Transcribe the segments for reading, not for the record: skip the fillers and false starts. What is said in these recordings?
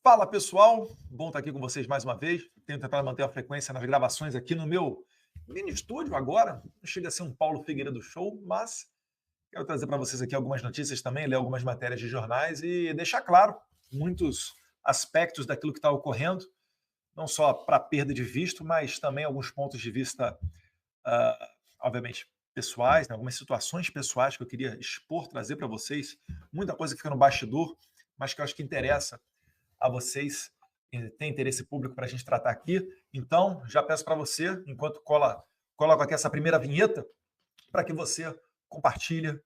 Fala pessoal, bom estar aqui com vocês mais uma vez. Tenho tentado manter a frequência nas gravações aqui no meu mini estúdio agora. Não chega a ser um Paulo Figueiredo show, mas quero trazer para vocês aqui algumas notícias também, ler algumas matérias de jornais e deixar claro muitos aspectos daquilo que está ocorrendo, não só para perda de visto, mas também alguns pontos de vista, obviamente, pessoais, né? Algumas situações pessoais que eu queria expor, trazer para vocês. Muita coisa que fica no bastidor, mas que eu acho que interessa a vocês, tem interesse público para a gente tratar aqui. Então, já peço para você, enquanto coloco aqui essa primeira vinheta, para que você compartilhe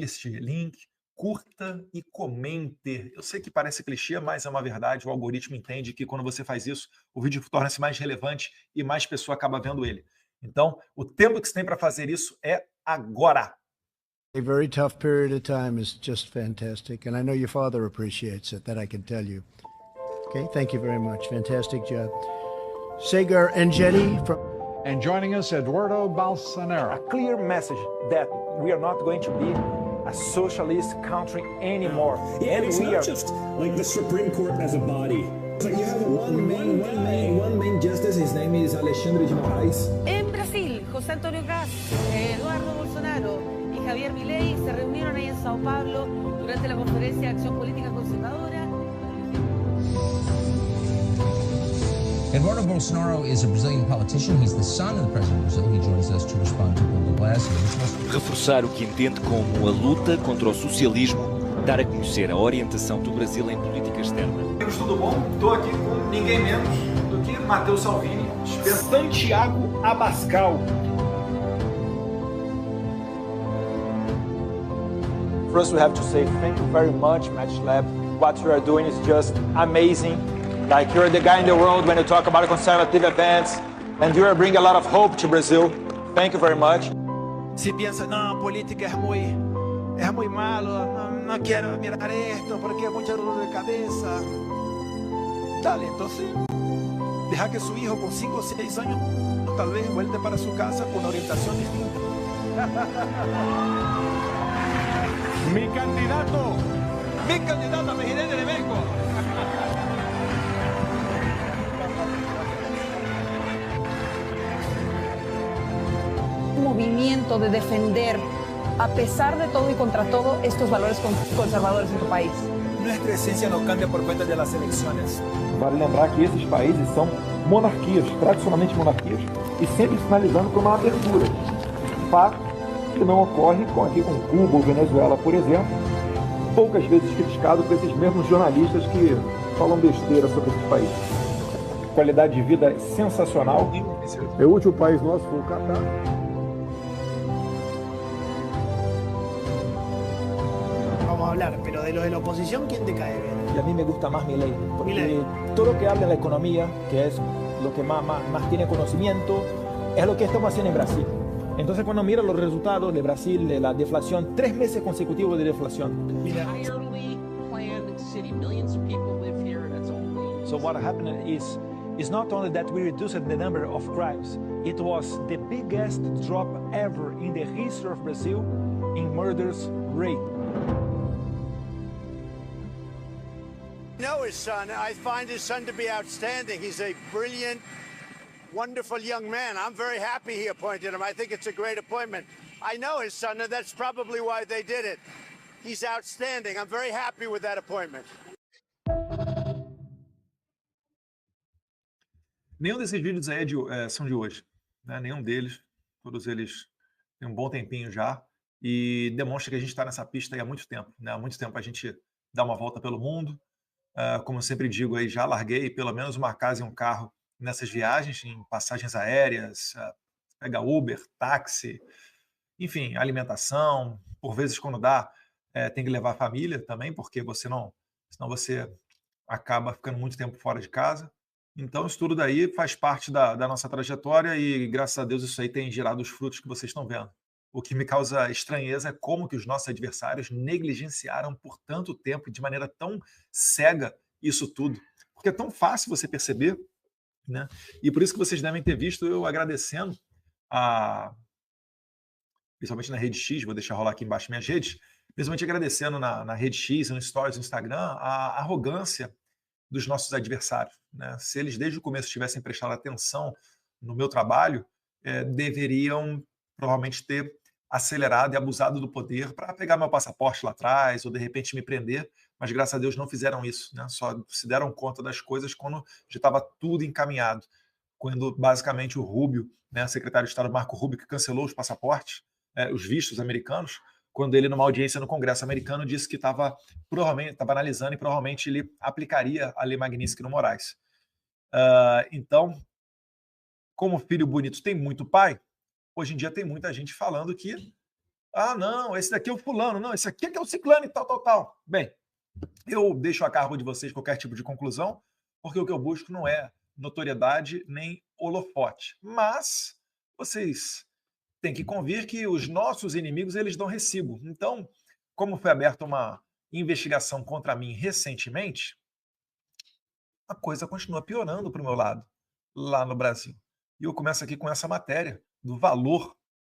este link, curta e comente. Eu sei que parece clichê, mas é uma verdade. O algoritmo entende que quando você faz isso, o vídeo torna-se mais relevante e mais pessoa acaba vendo ele. Então, o tempo que você tem para fazer isso é agora. A very tough period of time is just fantastic, and I know your father appreciates it, that I can tell you. Okay, thank you very much. Fantastic job. Segar Enjeti from... And joining us, Eduardo Bolsonaro. A clear message that we are not going to be a socialist country anymore. Yeah, and it's not just like the Supreme Court as a body. It's like you have one main justice. His name is Alexandre de Moraes. En Brasil, José Antonio Cast, Eduardo Bolsonaro y Javier Milei se reunieron ahí en Sao Paulo durante la conferencia de Acción Política Conservadora. Eduardo Bolsonaro is a Brazilian politician. He's the son of the president of Brazil. He joins us to respond to Google Glass. Reforçar o que entende como a luta contra o socialismo, dar a conhecer a orientação do Brasil em política externa. Amigos, tudo bom? Estou aqui com ninguém menos do que Matteo Salvini, Santiago Abascal. First, we have to say thank you very much, MatchLab. What you are doing is just amazing. Like, you're the guy in the world when you talk about conservative events, and you are bringing a lot of hope to Brazil. Thank you very much. Si piensa, no, política es muy malo, no quiero mirar esto porque es mucha dolor de cabeza. Dale, entonces, deja que su hijo con 5 o 6 años tal vez vuelva para su casa con una orientación distinta. Mi candidato a presidente de México. Movimiento de defender, a pesar de todo y contra todo, estos valores conservadores en tu país. Nuestra esencia no cambia por cuenta de las elecciones. Vale lembrar que esses países são monarquias, tradicionalmente monarquias, e sempre sinalizando por uma abertura. Fato que não ocorre aqui com Cuba ou Venezuela, por exemplo, poucas vezes criticado por esses mesmos jornalistas que falam besteira sobre esses países. Qualidade de vida sensacional. O último país nosso foi o Catar. Vamos a hablar, pero de los de la oposición, ¿quién te cae bien? Y a mí me gusta más Milei, porque todo lo que habla de la economía, que es lo que más tiene conocimiento, es lo que estamos haciendo en Brasil. Entonces, cuando mira los resultados de Brasil, de la deflación, 3 meses consecutivos de deflación. So what happened is not only that we reduced the number of crimes, it was the biggest drop ever in the history of Brazil in murders rate. Know his son. I find his son to be outstanding. He's a brilliant, wonderful young man. I'm very happy he appointed him. I think it's a great appointment. I know his son, and that's probably why they did it. He's outstanding. I'm very happy with that appointment. Nenhum desses vídeos aí são de hoje, né? Nenhum deles. Todos eles têm um bom tempinho já e demonstra que a gente está nessa pista aí há muito tempo, né? Há muito tempo a gente dá uma volta pelo mundo. Como eu sempre digo, aí, já larguei pelo menos uma casa e um carro nessas viagens, em passagens aéreas, pega Uber, táxi, enfim, alimentação. Por vezes, quando dá, tem que levar a família também, porque senão você acaba ficando muito tempo fora de casa. Então, isso tudo daí faz parte da nossa trajetória e, graças a Deus, isso aí tem gerado os frutos que vocês estão vendo. O que me causa estranheza é como que os nossos adversários negligenciaram por tanto tempo, de maneira tão cega, isso tudo. Porque é tão fácil você perceber, né? E por isso que vocês devem ter visto eu agradecendo, principalmente na Rede X, vou deixar rolar aqui embaixo minhas redes, principalmente agradecendo na Rede X, no Stories, no Instagram, a arrogância dos nossos adversários, né? Se eles desde o começo tivessem prestado atenção no meu trabalho, deveriam provavelmente ter acelerado e abusado do poder para pegar meu passaporte lá atrás ou de repente me prender, mas graças a Deus não fizeram isso, né? Só se deram conta das coisas quando já estava tudo encaminhado, quando basicamente o Rubio, né, secretário de Estado Marco Rubio, que cancelou os passaportes, os vistos americanos, quando ele, numa audiência no Congresso americano, disse que estava analisando e provavelmente ele aplicaria a lei Magnitsky no Moraes. Então, como filho bonito tem muito pai, hoje em dia tem muita gente falando que não, esse daqui é o fulano, não, esse aqui é que é o ciclano e tal. Bem, eu deixo a cargo de vocês qualquer tipo de conclusão, porque o que eu busco não é notoriedade nem holofote, mas vocês têm que convir que os nossos inimigos eles dão recibo. Então, como foi aberta uma investigação contra mim recentemente, a coisa continua piorando para o meu lado, lá no Brasil. E eu começo aqui com essa matéria do valor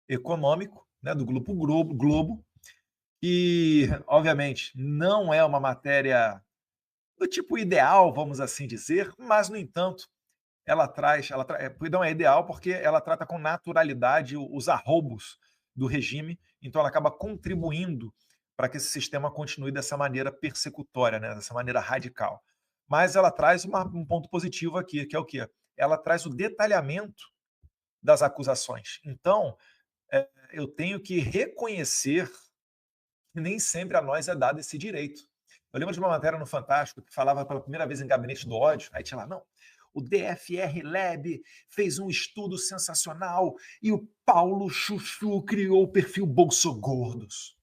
econômico, né, do Grupo Globo, que, obviamente, não é uma matéria do tipo ideal, vamos assim dizer, mas, no entanto, não é ideal porque ela trata com naturalidade os arroubos do regime, então ela acaba contribuindo para que esse sistema continue dessa maneira persecutória, né, dessa maneira radical. Mas ela traz um ponto positivo aqui, que é o quê? Ela traz o detalhamento das acusações. Então, eu tenho que reconhecer que nem sempre a nós é dado esse direito. Eu lembro de uma matéria no Fantástico que falava pela primeira vez em Gabinete do Ódio, aí tinha lá, não, o DFR Lab fez um estudo sensacional e o Paulo Chuchu criou o perfil Bolsogordos.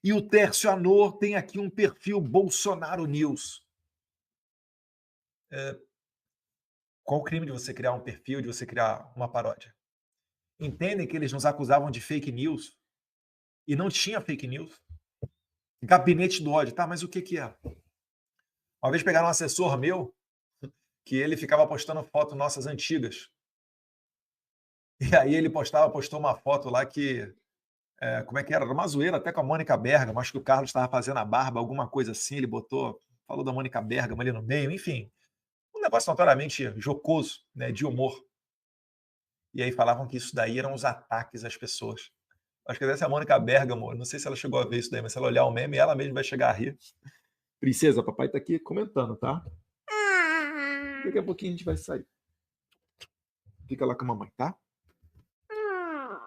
E o Tércio Anor tem aqui um perfil Bolsonaro News. Qual o crime de você criar um perfil, de você criar uma paródia? Entendem que eles nos acusavam de fake news e não tinha fake news? Gabinete do Ódio, tá, mas o que é? Uma vez pegaram um assessor meu que ele ficava postando fotos nossas antigas. E aí ele postou uma foto lá que, como é que era? Era uma zoeira até com a Mônica Bergamo, acho que o Carlos estava fazendo a barba, alguma coisa assim, ele falou da Mônica Bergamo ali no meio, enfim. Um negócio notoriamente jocoso, né, de humor. E aí falavam que isso daí eram os ataques às pessoas. Acho que deve ser a Mônica Bergamo, não sei se ela chegou a ver isso daí, mas se ela olhar o meme, ela mesma vai chegar a rir. Princesa, papai tá aqui comentando, tá? Daqui a pouquinho a gente vai sair. Fica lá com a mamãe, tá?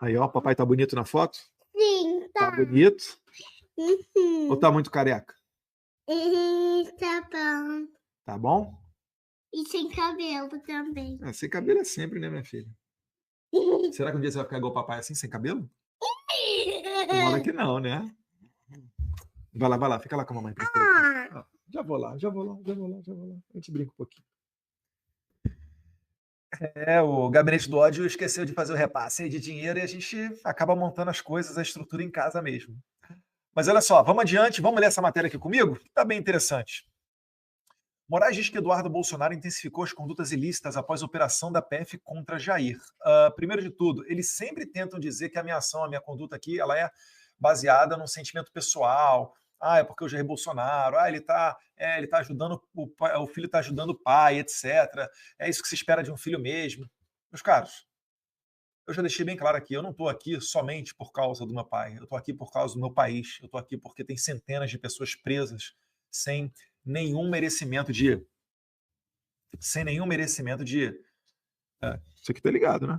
Aí, ó, papai tá bonito na foto? Sim, tá. Tá bonito? Ou tá muito careca? Tá bom. Tá bom? E sem cabelo também. Sem cabelo é sempre, né, minha filha? Será que um dia você vai ficar igual o papai assim, sem cabelo? Tomara que não, né? Vai lá, fica lá com a mamãe. Já vou lá. A gente brinca um pouquinho. O Gabinete do Ódio esqueceu de fazer o repasse de dinheiro e a gente acaba montando as coisas, a estrutura em casa mesmo. Mas olha só, vamos adiante, vamos ler essa matéria aqui comigo? Que tá bem interessante. Moraes diz que Eduardo Bolsonaro intensificou as condutas ilícitas após a operação da PF contra Jair. Primeiro de tudo, eles sempre tentam dizer que a minha ação, a minha conduta aqui, ela é baseada num sentimento pessoal. É porque o Jair Bolsonaro, ele tá ajudando o filho, está ajudando o pai, etc. É isso que se espera de um filho mesmo. Meus caros, eu já deixei bem claro aqui, eu não estou aqui somente por causa do meu pai, eu estou aqui por causa do meu país, eu estou aqui porque tem centenas de pessoas presas sem nenhum merecimento de... Isso aqui tá ligado, né?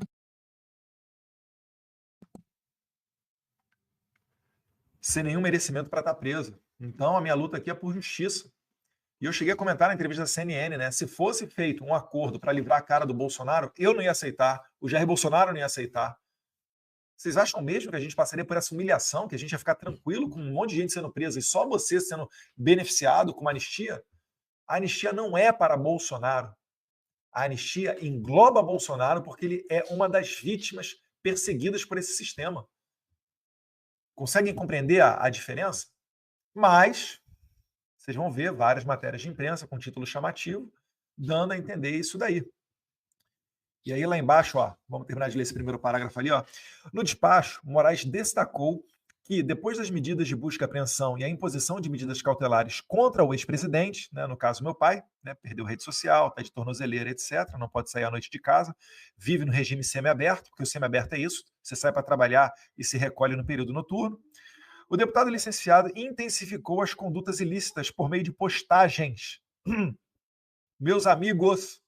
Sem nenhum merecimento para estar preso. Então, a minha luta aqui é por justiça. E eu cheguei a comentar na entrevista da CNN, né? Se fosse feito um acordo para livrar a cara do Bolsonaro, eu não ia aceitar, o Jair Bolsonaro não ia aceitar. Vocês acham mesmo que a gente passaria por essa humilhação, que a gente ia ficar tranquilo com um monte de gente sendo presa e só você sendo beneficiado com uma anistia? A anistia não é para Bolsonaro. A anistia engloba Bolsonaro porque ele é uma das vítimas perseguidas por esse sistema. Conseguem compreender a diferença? Mas vocês vão ver várias matérias de imprensa com título chamativo dando a entender isso daí. E aí lá embaixo, ó, vamos terminar de ler esse primeiro parágrafo ali, ó. No despacho, Moraes destacou que, depois das medidas de busca e apreensão e a imposição de medidas cautelares contra o ex-presidente, né, no caso meu pai, né, perdeu rede social, está de tornozeleira, etc., não pode sair à noite de casa, vive no regime semiaberto, porque o semiaberto é isso, você sai para trabalhar e se recolhe no período noturno. O deputado licenciado intensificou as condutas ilícitas por meio de postagens. Meus amigos,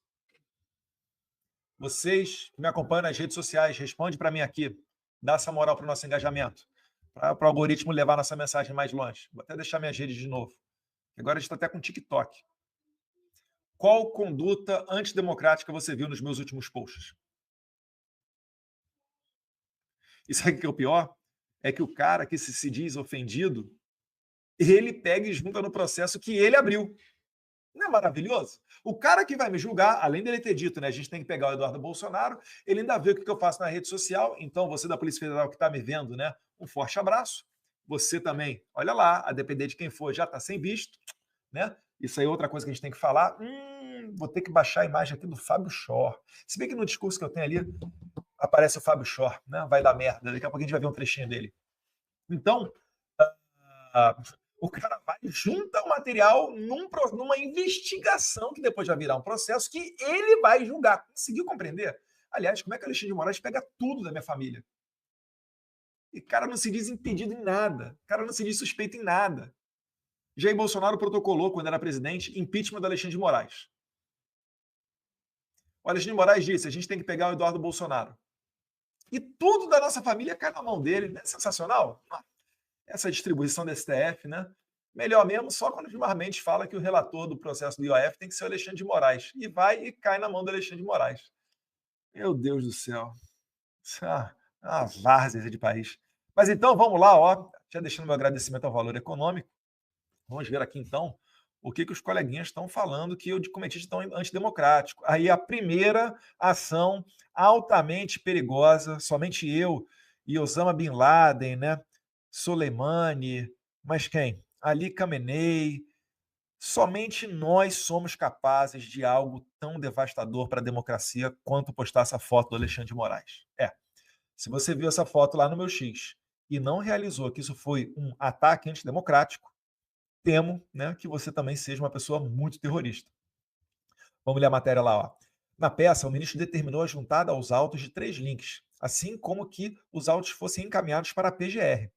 vocês que me acompanham nas redes sociais, responde para mim aqui, dá essa moral para o nosso engajamento, para o algoritmo levar nossa mensagem mais longe. Vou até deixar minhas redes de novo. Agora a gente está até com TikTok. Qual conduta antidemocrática você viu nos meus últimos posts? E sabe o que é o pior? É que o cara que se diz ofendido, ele pega e junta no processo que ele abriu. Não é maravilhoso? O cara que vai me julgar, além dele ter dito, né, a gente tem que pegar o Eduardo Bolsonaro, ele ainda vê o que eu faço na rede social. Então, você da Polícia Federal que está me vendo, né, um forte abraço. Você também, olha lá, a depender de quem for, já está sem visto, né? Isso aí é outra coisa que a gente tem que falar. Vou ter que baixar a imagem aqui do Fábio Shor. Se bem que no discurso que eu tenho ali, aparece o Fábio Shor, né? Vai dar merda. Daqui a pouco a gente vai ver um trechinho dele. Então, o cara vai junta o material numa investigação que depois vai virar um processo que ele vai julgar. Conseguiu compreender? Aliás, como é que o Alexandre de Moraes pega tudo da minha família? E o cara não se diz impedido em nada. O cara não se diz suspeito em nada. Jair Bolsonaro protocolou, quando era presidente, impeachment do Alexandre de Moraes. O Alexandre de Moraes disse, a gente tem que pegar o Eduardo Bolsonaro. E tudo da nossa família cai na mão dele. Não é sensacional? Essa distribuição da STF, né? Melhor mesmo só quando o Gilmar Mendes fala que o relator do processo do IOF tem que ser o Alexandre de Moraes. E vai e cai na mão do Alexandre de Moraes. Meu Deus do céu. Isso é uma várzea de país. Mas então, vamos lá, ó. Já deixando meu agradecimento ao Valor Econômico. Vamos ver aqui, então, o que os coleguinhas estão falando que eu cometi de tão antidemocrático. Aí a primeira ação altamente perigosa, somente eu e Osama Bin Laden, né? Soleimani, mas quem? Ali Khamenei. Somente nós somos capazes de algo tão devastador para a democracia quanto postar essa foto do Alexandre de Moraes. Se você viu essa foto lá no meu X e não realizou que isso foi um ataque antidemocrático, temo, né, que você também seja uma pessoa muito terrorista. Vamos ler a matéria lá. Ó. Na peça, o ministro determinou a juntada aos autos de 3 links, assim como que os autos fossem encaminhados para a PGR.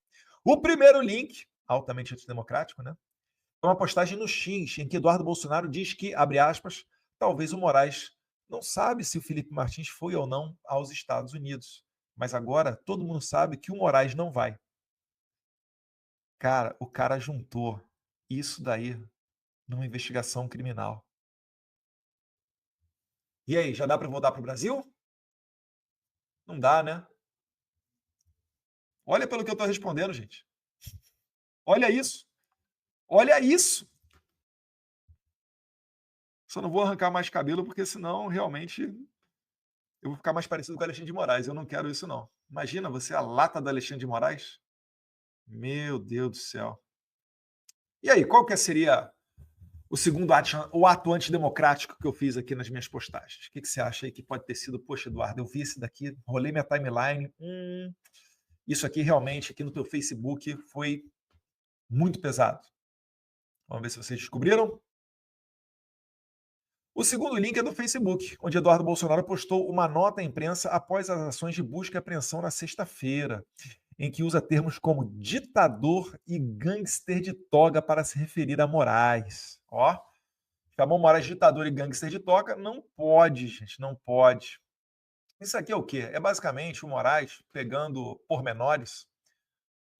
O primeiro link, altamente antidemocrático, né, é uma postagem no X, em que Eduardo Bolsonaro diz que, abre aspas, talvez o Moraes não sabe se o Felipe Martins foi ou não aos Estados Unidos. Mas agora todo mundo sabe que o Moraes não vai. Cara, o cara juntou isso daí numa investigação criminal. E aí, já dá para voltar para o Brasil? Não dá, né? Olha pelo que eu estou respondendo, gente. Olha isso. Olha isso. Só não vou arrancar mais cabelo, porque senão realmente eu vou ficar mais parecido com o Alexandre de Moraes. Eu não quero isso, não. Imagina você a lata do Alexandre de Moraes. Meu Deus do céu. E aí, qual que seria o segundo ato antidemocrático que eu fiz aqui nas minhas postagens? O que você acha aí que pode ter sido? Poxa, Eduardo, eu vi esse daqui, rolei minha timeline. Isso aqui realmente, aqui no teu Facebook, foi muito pesado. Vamos ver se vocês descobriram. O segundo link é do Facebook, onde Eduardo Bolsonaro postou uma nota à imprensa após as ações de busca e apreensão na sexta-feira, em que usa termos como ditador e gangster de toga para se referir a Moraes. Ó, chamou Moraes de ditador e gangster de toga? Não pode, gente, não pode. Isso aqui é o quê? É basicamente o Moraes pegando pormenores,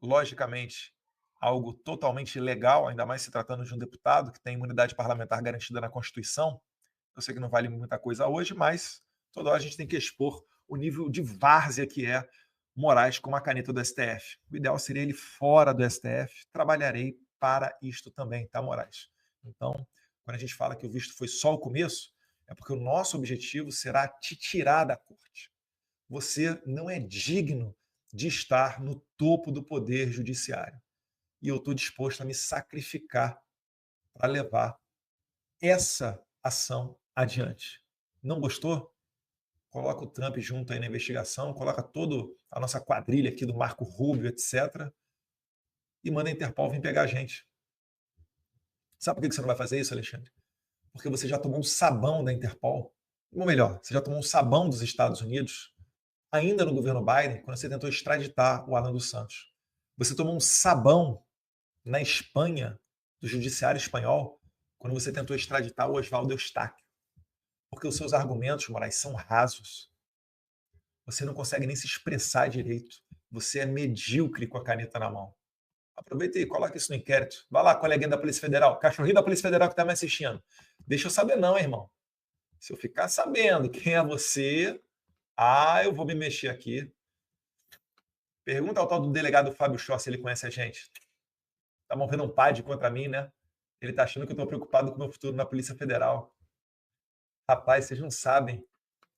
logicamente, algo totalmente ilegal, ainda mais se tratando de um deputado que tem imunidade parlamentar garantida na Constituição. Eu sei que não vale muita coisa hoje, mas toda hora a gente tem que expor o nível de várzea que é Moraes com uma caneta do STF. O ideal seria ele fora do STF. Trabalharei para isto também, tá, Moraes? Então, quando a gente fala que o visto foi só o começo, é porque o nosso objetivo será te tirar da corte. Você não é digno de estar no topo do poder judiciário. E eu estou disposto a me sacrificar para levar essa ação adiante. Não gostou? Coloca o Trump junto aí na investigação, coloca toda a nossa quadrilha aqui do Marco Rubio, etc. e manda a Interpol vir pegar a gente. Sabe por que você não vai fazer isso, Alexandre? Porque você já tomou um sabão da Interpol. Ou melhor, você já tomou um sabão dos Estados Unidos, ainda no governo Biden, quando você tentou extraditar o Alan dos Santos. Você tomou um sabão na Espanha, do judiciário espanhol, quando você tentou extraditar o Oswaldo Eustáquio. Porque os seus argumentos, Moraes, são rasos. Você não consegue nem se expressar direito. Você é medíocre com a caneta na mão. Aproveita e coloca isso no inquérito. Vai lá, coleguinha da Polícia Federal, cachorrinho da Polícia Federal que está me assistindo. Deixa eu saber não, irmão. Se eu ficar sabendo quem é você, eu vou me mexer aqui. Pergunta ao tal do delegado Fábio Chó se ele conhece a gente. Tá movendo um PAD contra mim, né? Ele tá achando que eu tô preocupado com o meu futuro na Polícia Federal. Rapaz, vocês não sabem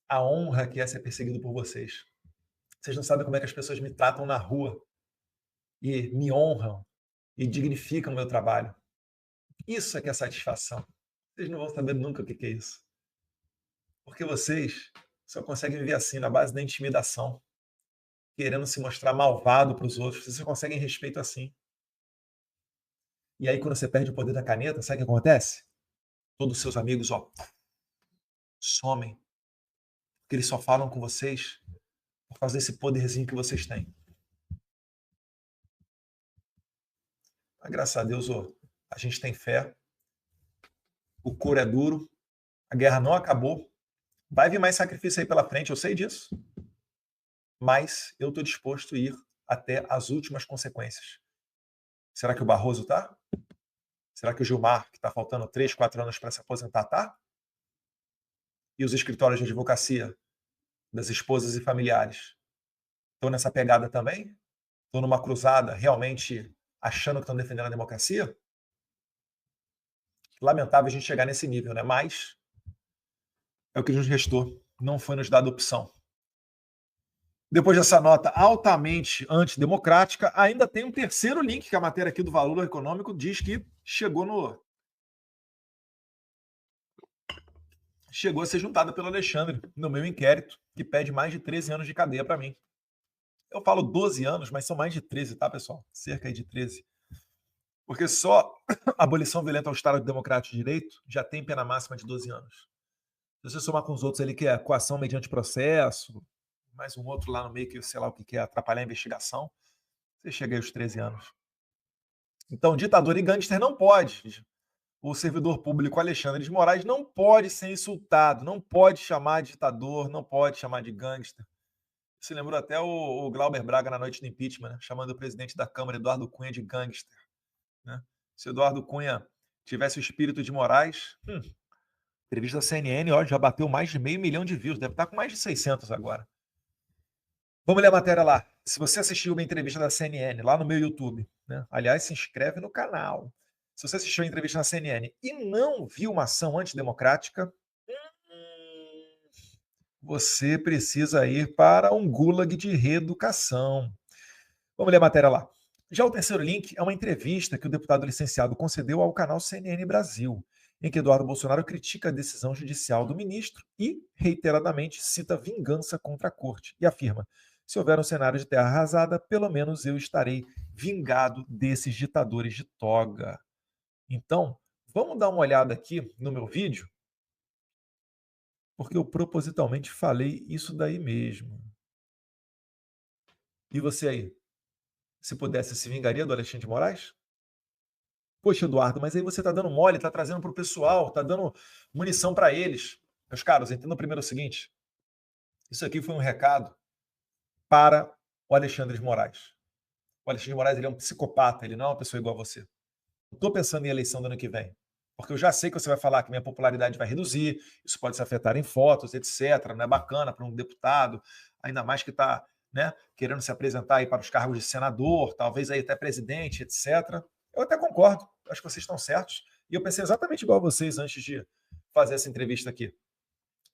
a honra que é ser perseguido por vocês. Vocês não sabem como é que as pessoas me tratam na rua e me honram e dignificam o meu trabalho. Isso é que é satisfação. Vocês não vão saber nunca o que é isso. Porque vocês só conseguem viver assim, na base da intimidação, querendo se mostrar malvado para os outros. Vocês só conseguem respeito assim. E aí, quando você perde o poder da caneta, sabe o que acontece? Todos os seus amigos, somem. Porque eles só falam com vocês por causa desse poderzinho que vocês têm. Mas, graças a Deus, a gente tem fé. O couro é duro. A guerra não acabou. Vai vir mais sacrifício aí pela frente, eu sei disso. Mas eu estou disposto a ir até as últimas consequências. Será que o Barroso tá? Será que o Gilmar, que está faltando 3, 4 anos para se aposentar, tá? E os escritórios de advocacia das esposas e familiares estão nessa pegada também? Estão numa cruzada realmente achando que estão defendendo a democracia? Lamentável a gente chegar nesse nível, né? Mas é o que nos restou. Não foi nos dada opção. Depois dessa nota altamente antidemocrática, ainda tem um terceiro link que a matéria aqui do Valor Econômico diz que chegou a ser juntada pelo Alexandre no meu inquérito, que pede mais de 13 anos de cadeia para mim. Eu falo 12 anos, mas são mais de 13, tá, pessoal? Cerca de 13. Porque só a abolição violenta ao Estado Democrático de Direito já tem pena máxima de 12 anos. Se você somar com os outros ali, que é coação mediante processo, mais um outro lá no meio que, sei lá o que é, atrapalhar a investigação, você chega aí aos 13 anos. Então, ditador e gangster não pode. O servidor público Alexandre de Moraes não pode ser insultado, não pode chamar de ditador, não pode chamar de gangster. Você lembrou até o Glauber Braga na noite do impeachment, né? Chamando o presidente da Câmara, Eduardo Cunha, de gangster. Né? Se Eduardo Cunha tivesse o espírito de Moraes, entrevista da CNN, já bateu mais de 500 mil de views, deve estar com mais de 600 agora. Vamos ler a matéria lá. Se você assistiu uma entrevista da CNN lá no meu YouTube, né? Aliás, se inscreve no canal. Se você assistiu a entrevista na CNN e não viu uma ação antidemocrática, você precisa ir para um gulag de reeducação. Vamos ler a matéria lá. Já o terceiro link é uma entrevista que o deputado licenciado concedeu ao canal CNN Brasil, em que Eduardo Bolsonaro critica a decisão judicial do ministro e, reiteradamente, cita vingança contra a corte e afirma: se houver um cenário de terra arrasada, pelo menos eu estarei vingado desses ditadores de toga. Então, vamos dar uma olhada aqui no meu vídeo, porque eu propositalmente falei isso daí mesmo. E você aí? Se pudesse, se vingaria do Alexandre de Moraes? Poxa, Eduardo, mas aí você está dando mole, está trazendo para o pessoal, está dando munição para eles. Meus caros, entendam primeiro o seguinte. Isso aqui foi um recado para o Alexandre de Moraes. O Alexandre de Moraes ele é um psicopata, ele não é uma pessoa igual a você. Não estou pensando em eleição do ano que vem, porque eu já sei que você vai falar que minha popularidade vai reduzir, isso pode se afetar em fotos, etc. Não é bacana para um deputado, ainda mais que está, né, querendo se apresentar aí para os cargos de senador, talvez aí até presidente, etc. Eu até concordo, acho que vocês estão certos, e eu pensei exatamente igual a vocês antes de fazer essa entrevista aqui.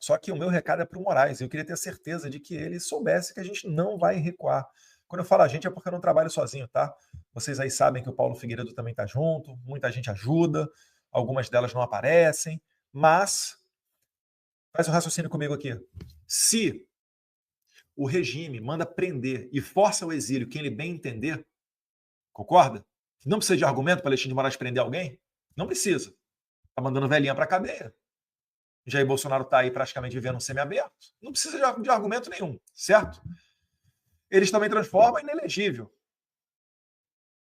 Só que o meu recado é para o Moraes, eu queria ter certeza de que ele soubesse que a gente não vai recuar. Quando eu falo a gente é porque eu não trabalho sozinho, tá? Vocês aí sabem que o Paulo Figueiredo também está junto, muita gente ajuda, algumas delas não aparecem, mas faz um raciocínio comigo aqui. Se o regime manda prender e força o exílio quem ele bem entender, concorda? Não precisa de argumento para Alexandre de Moraes prender alguém? Não precisa. Está mandando velhinha para a cadeia. Jair Bolsonaro está aí praticamente vivendo um semiaberto. Não precisa de argumento nenhum, certo? Eles também transformam em inelegível.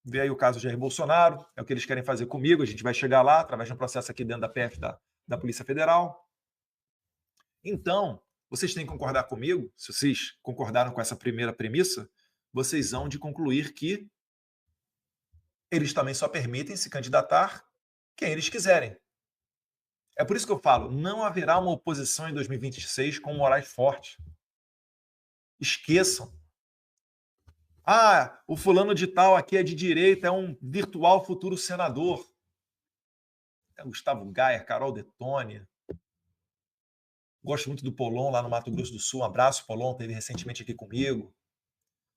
Vê aí o caso de Jair Bolsonaro, é o que eles querem fazer comigo, a gente vai chegar lá, através de um processo aqui dentro da PF da Polícia Federal. Então, vocês têm que concordar comigo, se vocês concordaram com essa primeira premissa, vocês vão de concluir que eles também só permitem se candidatar quem eles quiserem. É por isso que eu falo, não haverá uma oposição em 2026 com Moraes forte. Esqueçam. Ah, o fulano de tal aqui é de direita, é um virtual futuro senador. É Gustavo Gaia, Carol Detone. Gosto muito do Polon lá no Mato Grosso do Sul. Um abraço, Polon, esteve recentemente aqui comigo.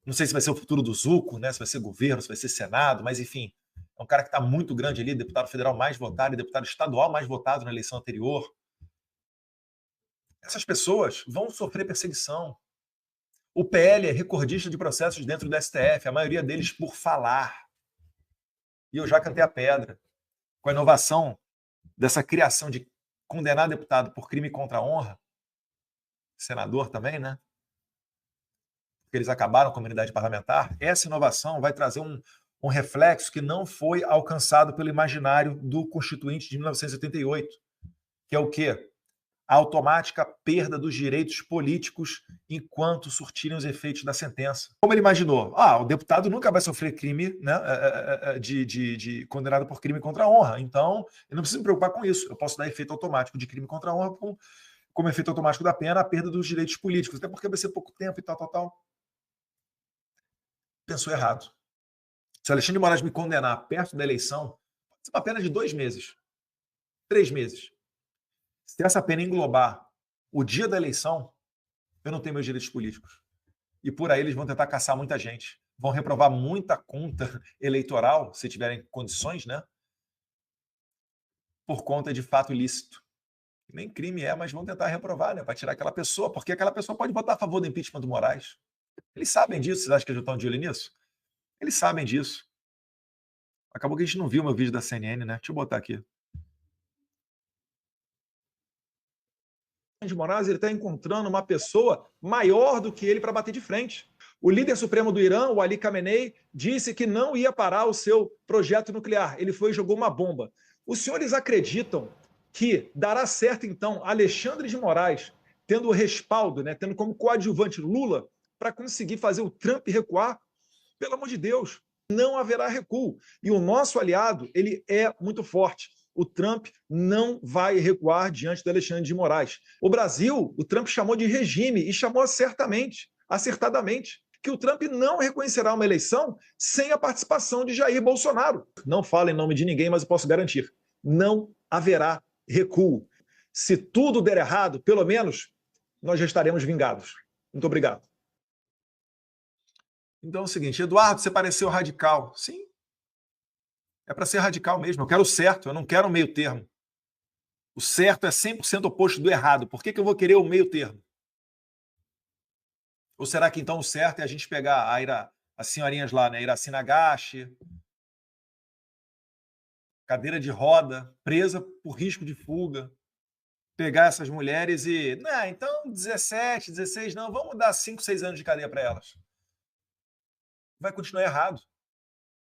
Não sei se vai ser o futuro do Zuco, né? Se vai ser governo, se vai ser Senado, mas enfim, é um cara que está muito grande ali, deputado federal mais votado e deputado estadual mais votado na eleição anterior. Essas pessoas vão sofrer perseguição. O PL é recordista de processos dentro do STF, a maioria deles por falar. E eu já cantei a pedra. Com a inovação dessa criação de condenar deputado por crime contra a honra, senador também, né? Porque eles acabaram com a imunidade parlamentar, essa inovação vai trazer um reflexo que não foi alcançado pelo imaginário do Constituinte de 1988, que é o quê? A automática perda dos direitos políticos enquanto surtirem os efeitos da sentença. Como ele imaginou? O deputado nunca vai sofrer crime, né, de condenado por crime contra a honra. Então, eu não preciso me preocupar com isso. Eu posso dar efeito automático de crime contra a honra como efeito automático da pena a perda dos direitos políticos, até porque vai ser pouco tempo e tal. Pensou errado. Se o Alexandre de Moraes me condenar perto da eleição, pode ser uma pena de 2 meses, 3 meses. Se essa pena englobar o dia da eleição, eu não tenho meus direitos políticos. E por aí eles vão tentar caçar muita gente. Vão reprovar muita conta eleitoral, se tiverem condições, né? Por conta de fato ilícito. Nem crime é, mas vão tentar reprovar, né? Para tirar aquela pessoa, porque aquela pessoa pode votar a favor do impeachment do Moraes. Eles sabem disso. Vocês acham que eles estão de olho nisso? Eles sabem disso. Acabou que a gente não viu o meu vídeo da CNN, né? Deixa eu botar aqui. De Moraes, ele está encontrando uma pessoa maior do que ele para bater de frente. O líder supremo do Irã, o Ali Khamenei, disse que não ia parar o seu projeto nuclear. Ele foi e jogou uma bomba. Os senhores acreditam que dará certo, então, Alexandre de Moraes tendo o respaldo, né, tendo como coadjuvante Lula, para conseguir fazer o Trump recuar? Pelo amor de Deus, não haverá recuo. E o nosso aliado, ele é muito forte. O Trump não vai recuar diante do Alexandre de Moraes. O Brasil, o Trump chamou de regime e chamou acertadamente, que o Trump não reconhecerá uma eleição sem a participação de Jair Bolsonaro. Não falo em nome de ninguém, mas eu posso garantir, não haverá recuo. Se tudo der errado, pelo menos, nós já estaremos vingados. Muito obrigado. Então é o seguinte, Eduardo, você pareceu radical. Sim. É para ser radical mesmo. Eu quero o certo, eu não quero o meio termo. O certo é 100% oposto do errado. Por que eu vou querer o meio termo? Ou será que então o certo é a gente pegar as senhorinhas lá, né? Iraci Nagashi, cadeira de roda, presa por risco de fuga, pegar essas mulheres e... Não, então 17, 16, não, vamos dar 5, 6 anos de cadeia para elas. Vai continuar errado.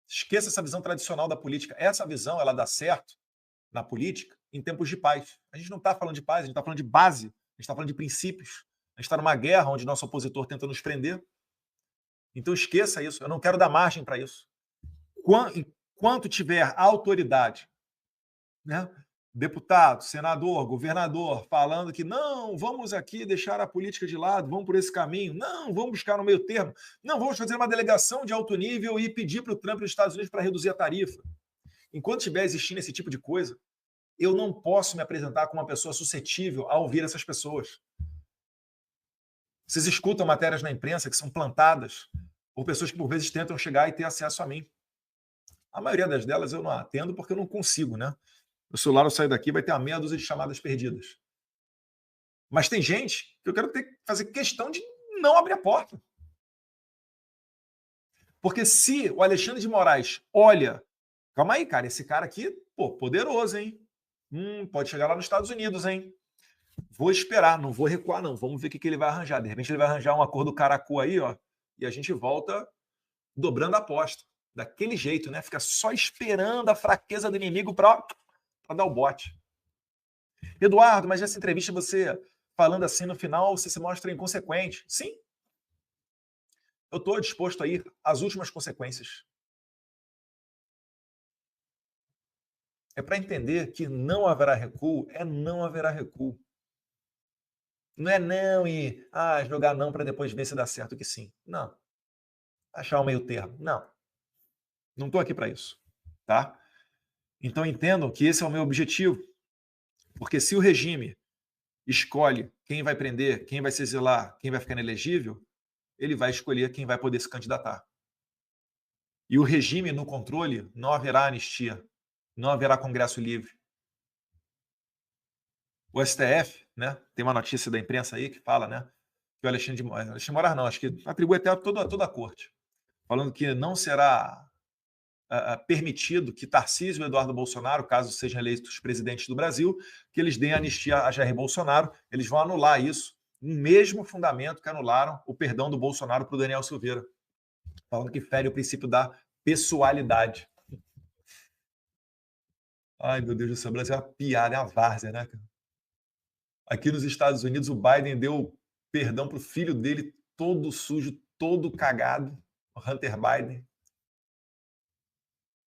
Esqueça essa visão tradicional da política. Essa visão, ela dá certo na política em tempos de paz. A gente não está falando de paz, a gente está falando de base, a gente está falando de princípios. A gente está numa guerra onde nosso opositor tenta nos prender. Então esqueça isso, eu não quero dar margem para isso. Enquanto tiver autoridade, né? Deputado, senador, governador, falando que não, vamos aqui deixar a política de lado, vamos por esse caminho, não, vamos buscar no meio termo, não, vamos fazer uma delegação de alto nível e pedir para o Trump e os Estados Unidos para reduzir a tarifa. Enquanto estiver existindo esse tipo de coisa, eu não posso me apresentar como uma pessoa suscetível a ouvir essas pessoas. Vocês escutam matérias na imprensa que são plantadas por pessoas que por vezes tentam chegar e ter acesso a mim. A maioria delas eu não atendo porque eu não consigo, né? O celular, eu saio daqui, vai ter uma meia dúzia de chamadas perdidas. Mas tem gente que eu quero fazer questão de não abrir a porta. Porque se o Alexandre de Moraes olha Calma aí, cara. Esse cara aqui, pô, poderoso, hein? Pode chegar lá nos Estados Unidos, hein? Vou esperar, não vou recuar, não. Vamos ver o que ele vai arranjar. De repente ele vai arranjar um acordo caracu aí, ó, e a gente volta dobrando a aposta. Daquele jeito, né? Fica só esperando a fraqueza do inimigo para dar o bote. Eduardo, mas nessa entrevista você falando assim no final, você se mostra inconsequente. Sim. Eu estou disposto a ir às últimas consequências. É para entender que não haverá recuo, não haverá recuo. Não é não e jogar não para depois ver se dá certo que sim. Não. Achar um meio termo. Não. Não estou aqui para isso. Tá? Então entendam que esse é o meu objetivo. Porque se o regime escolhe quem vai prender, quem vai se exilar, quem vai ficar inelegível, ele vai escolher quem vai poder se candidatar. E o regime no controle, não haverá anistia, não haverá Congresso livre. O STF, né, tem uma notícia da imprensa aí que fala, né, que o Alexandre de Moraes não, acho que atribui até toda a corte, falando que não será permitido que Tarcísio e Eduardo Bolsonaro, caso sejam eleitos presidentes do Brasil, que eles deem anistia a Jair Bolsonaro, eles vão anular isso, no mesmo fundamento que anularam o perdão do Bolsonaro para o Daniel Silveira, falando que fere o princípio da pessoalidade. Ai, meu Deus do céu, o Brasil é uma piada, é uma várzea, né, cara? Aqui nos Estados Unidos, o Biden deu perdão para o filho dele, todo sujo, todo cagado, o Hunter Biden.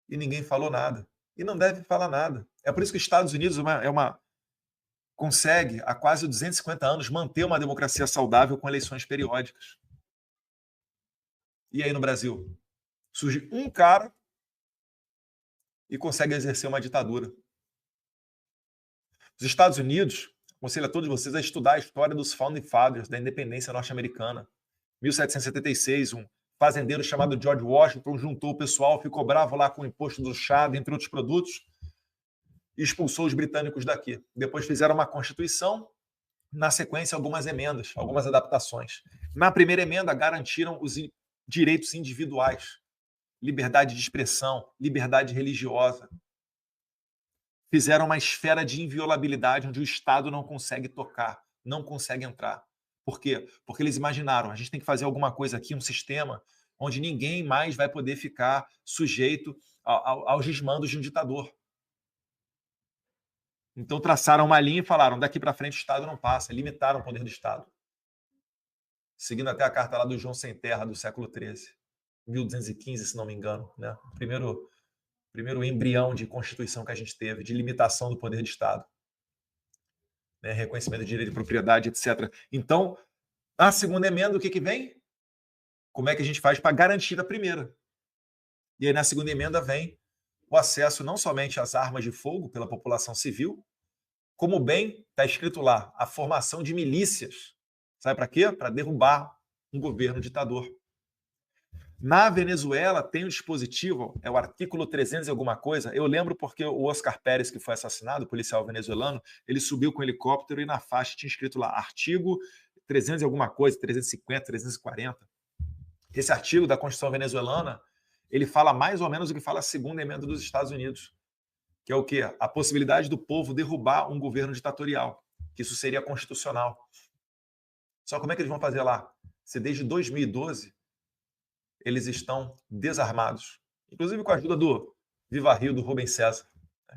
E ninguém falou nada. E não deve falar nada. É por isso que os Estados Unidos consegue, há quase 250 anos, manter uma democracia saudável com eleições periódicas. E aí no Brasil? Surge um cara e consegue exercer uma ditadura. Os Estados Unidos, aconselho a todos vocês a estudar a história dos Founding Fathers, da independência norte-americana. 1776, um fazendeiro chamado George Washington juntou o pessoal, ficou bravo lá com o imposto do chá, entre outros produtos, e expulsou os britânicos daqui. Depois fizeram uma constituição, na sequência algumas emendas, algumas adaptações. Na primeira emenda garantiram os direitos individuais, liberdade de expressão, liberdade religiosa. Fizeram uma esfera de inviolabilidade onde o Estado não consegue tocar, não consegue entrar. Por quê? Porque eles imaginaram, a gente tem que fazer alguma coisa aqui, um sistema onde ninguém mais vai poder ficar sujeito aos desmandos de um ditador. Então traçaram uma linha e falaram, daqui para frente o Estado não passa, limitaram o poder do Estado. Seguindo até a carta lá do João Sem Terra, do século XIII, 1215, se não me engano, né? Primeiro embrião de Constituição que a gente teve, de limitação do poder de Estado. Né, reconhecimento de direito de propriedade, etc. Então, a segunda emenda, o que vem? Como é que a gente faz para garantir a primeira? E aí, na segunda emenda, vem o acesso não somente às armas de fogo pela população civil, como bem está escrito lá, a formação de milícias. Sabe para quê? Para derrubar um governo ditador. Na Venezuela tem um dispositivo, é o artigo 300 e alguma coisa. Eu lembro porque o Oscar Pérez, que foi assassinado, o policial venezuelano, ele subiu com um helicóptero e na faixa tinha escrito lá, artigo 300 e alguma coisa, 350, 340. Esse artigo da Constituição venezuelana, ele fala mais ou menos o que fala a segunda emenda dos Estados Unidos, que é o quê? A possibilidade do povo derrubar um governo ditatorial, que isso seria constitucional. Só como é que eles vão fazer lá? Se desde 2012 eles estão desarmados. Inclusive com a ajuda do Viva Rio, do Rubem César,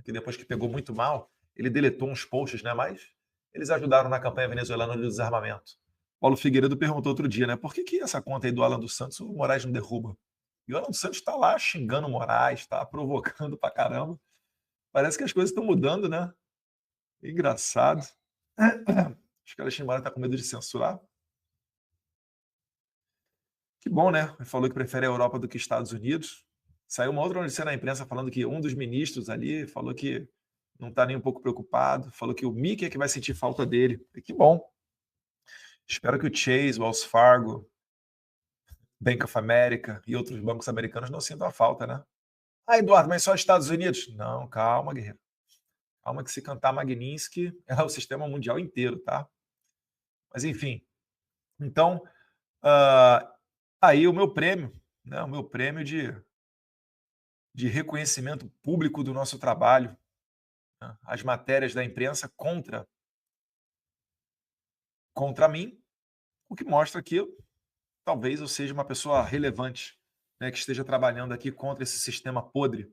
que depois que pegou muito mal, ele deletou uns posts, né? Mas eles ajudaram na campanha venezuelana de desarmamento. Paulo Figueiredo perguntou outro dia, né? Por que essa conta aí do Alan dos Santos o Moraes não derruba? E o Alan dos Santos está lá xingando o Moraes, está provocando pra caramba. Parece que as coisas estão mudando, né? Engraçado. Acho que o Alexandre Moraes está com medo de censurar. Que bom, né? Ele falou que prefere a Europa do que Estados Unidos. Saiu uma outra notícia na imprensa falando que um dos ministros ali falou que não está nem um pouco preocupado, falou que o Mickey é que vai sentir falta dele. E que bom. Espero que o Chase, o Wells Fargo, Bank of America e outros bancos americanos não sintam a falta, né? Eduardo, mas só Estados Unidos? Não, calma, guerreiro. Calma que se cantar Magnitsky é o sistema mundial inteiro, tá? Mas enfim. Então, aí o meu prêmio, né? O meu prêmio de de reconhecimento público do nosso trabalho, né? As matérias da imprensa contra mim, o que mostra que talvez eu seja uma pessoa relevante, né, que esteja trabalhando aqui contra esse sistema podre.